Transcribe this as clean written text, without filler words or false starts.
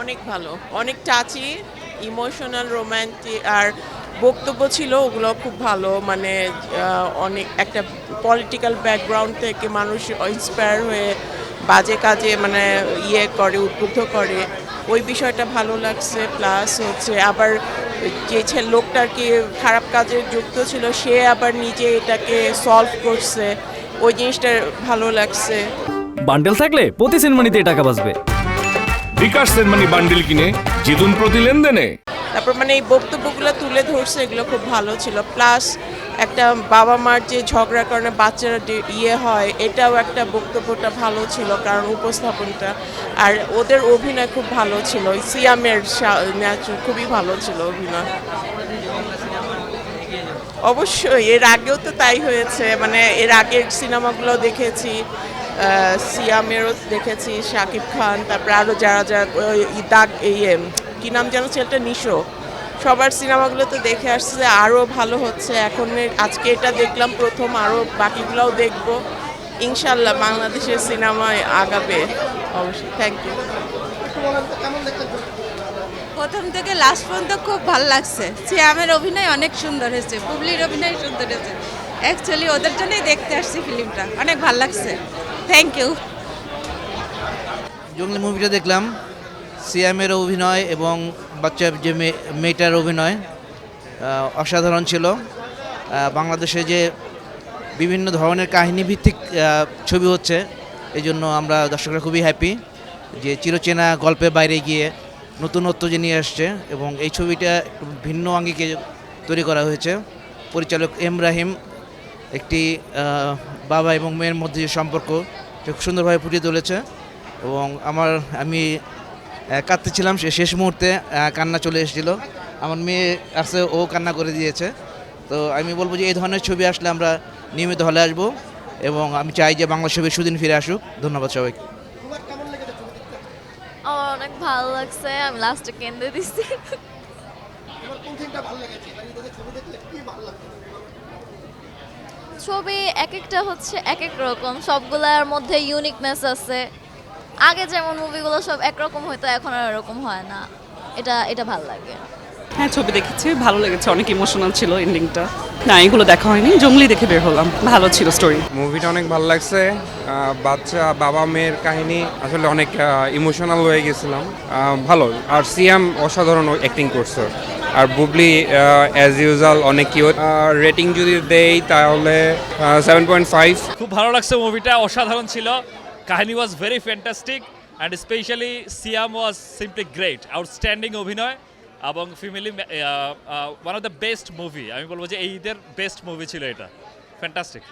অনেক ভালো, অনেক টাচি, ইমোশনাল, রোমান্টিক আর বক্তব্য ছিল ওগুলো খুব ভালো। মানে অনেক একটা পলিটিক্যাল ব্যাকগ্রাউন্ড থেকে মানুষ ইন্সপায়ার হয়ে বাজে কাজে মানে করে, উদ্বুদ্ধ করে। ওই বিষয়টা ভালো লাগছে। প্লাস হচ্ছে আবার যে লোকটা আর কি খারাপ কাজে যুক্ত ছিল সে আবার নিজে এটাকে সলভ করছে, ওই জিনিসটা ভালো লাগছে। বান্ডেল থাকলে প্রতি সেনমানিতে টাকা বাঁচবে। বিকাশ সেনমানি বান্ডিল কিনে জিতুন প্রতি লেনদেনে। তারপর মানে এই বক্তব্যগুলো তুলে ধরছে, এগুলো খুব ভালো ছিল। প্লাস একটা বাবা মার যে ঝগড়ার কারণে বাচ্চারা হয়, এটাও একটা বক্তব্যটা ভালো ছিল, কারণ উপস্থাপনটা। আর ওদের অভিনয় খুব ভালো ছিল, সিয়ামের খুবই ভালো ছিল অভিনয়। অবশ্যই এর আগেও তো তাই হয়েছে, মানে এর আগের সিনেমাগুলো দেখেছি, সিয়ামেরও দেখেছি, শাকিব খান, তারপরে আরও যারা যারা দাগ কি নাম যেন ছেলেটা, নিশো, সবার সিনেমাগুলো তো দেখে আসছে, আরও ভালো হচ্ছে। এখন আজকে এটা দেখলাম প্রথম, আরও বাকিগুলোও দেখব ইনশাল্লাহ। বাংলাদেশের সিনেমায় আগাবে অবশ্যই। Thank you. প্রথম থেকে লাস্ট পর্যন্ত খুব ভালো লাগছে। সিয়ামের অভিনয় অনেক সুন্দর হয়েছে, বুবলির অভিনয় সুন্দর হয়েছে। অ্যাকচুয়ালি ওদের জন্যই দেখতে আসছি ফিল্মটা, অনেক ভালো লাগছে। Thank you. জঙ্গলি মুভিটা দেখলাম, সিয়ামের অভিনয় এবং বাচ্চা যে মেয়েটার অভিনয় অসাধারণ ছিল। বাংলাদেশে যে বিভিন্ন ধরনের কাহিনী ভিত্তিক ছবি হচ্ছে, এই জন্য আমরা দর্শকরা খুবই হ্যাপি যে চিরচেনা গল্পের বাইরে গিয়ে নতুনত্ব যে নিয়ে আসছে, এবং এই ছবিটা ভিন্ন আঙ্গিকে তৈরি করা হয়েছে। পরিচালক এম রাহিম একটি বাবা এবং মেয়ের মধ্যে যে সম্পর্ক খুব সুন্দরভাবে ফুটিয়ে তুলেছে, এবং আমি কাঁদতেছিলাম শেষ মুহূর্তে, কান্না চলে এসেছিল। আমার মেয়ে আছে, ও কান্না করে দিয়েছে। তো আমি বলবো যে এই ধরনের ছবি আসলে আমরা নিয়মিত হলে আসবো, এবং আমি চাই যে বাংলা ছবির সুদিন ফিরে আসুক। ধন্যবাদ সবাইকে। আমার অনেক ভালো লাগছে, আমি লাস্টে কেন্দ্রে দিচ্ছি। ছবি এক একটা হচ্ছে এক এক রকম, সবগুলার মধ্যে ইউনিকনেস আছে। আগে যেমন মুভিগুলো সব একরকম হয়তো, এখন আর এরকম হয় না। এটা এটা ভালো লাগে। হ্যাঁ, ছবি দেখেছি, ভালো লেগেছে, অনেক ইমোশনাল ছিল এন্ডিংটা। না, এগুলো দেখা হয়নি, জঙ্গলি দেখে বের হলাম, ভালো ছিল স্টোরি। মুভিটা অনেক ভালো লাগছে। বাচ্চা বাবা মেয়ের কাহিনী আসলে অনেক ইমোশনাল হয়ে গেছিলাম। ভালো। আর সিয়াম অসাধারণ অ্যাক্টিং করছে, আর বুবলি অ্যাজ ইউজুয়াল অনেক কিউট। রেটিং যদি দেই তাহলে 7.5। খুব ভালো লাগছে মুভিটা, অসাধারণ ছিল। কাহিনী was very fantastic and specially Siam was simply great, outstanding অভিনয় এবং family one of the best movie. আমি বলবো যে এই ঈদের বেস্ট মুভি ছিল এটা, ফ্যান্টাস্টিক।